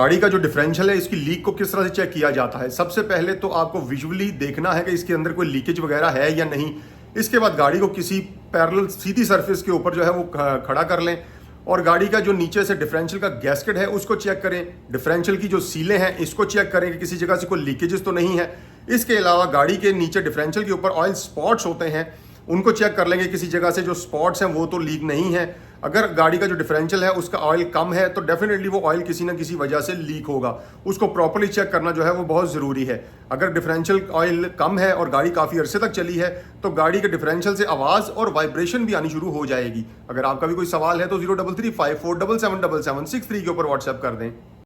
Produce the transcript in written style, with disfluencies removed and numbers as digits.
गाड़ी का जो डिफरेंशियल है इसकी लीक को किस तरह से चेक किया जाता है। सबसे पहले तो आपको विजुअली देखना है कि इसके अंदर कोई लीकेज वगैरह है या नहीं। इसके बाद गाड़ी को किसी पैरेलल सीधी सरफेस के ऊपर जो है वो खड़ा कर लें और गाड़ी का जो नीचे से डिफरेंशियल का गैस्केट है उसको चेक करें। डिफरेंशियल की जो सीलें हैं इसको चेक करें कि किसी जगह से कोई लीकेजेस तो नहीं है। इसके अलावा गाड़ी के नीचे डिफरेंशियल के ऊपर ऑयल स्पॉट्स होते हैं, उनको चेक कर लेंगे किसी जगह से जो स्पॉट्स हैं वो तो लीक नहीं है। अगर गाड़ी का जो डिफरेंशियल है उसका ऑयल कम है तो डेफिनेटली वो ऑयल किसी ना किसी वजह से लीक होगा। उसको प्रॉपर्ली चेक करना जो है वो बहुत ज़रूरी है। अगर डिफरेंशियल ऑयल कम है और गाड़ी काफ़ी अरसे तक चली है तो गाड़ी के डिफरेंशियल से आवाज़ और वाइब्रेशन भी आनी शुरू हो जाएगी। अगर आपका भी कोई सवाल है तो 0335477776 के ऊपर व्हाट्सएप कर दें।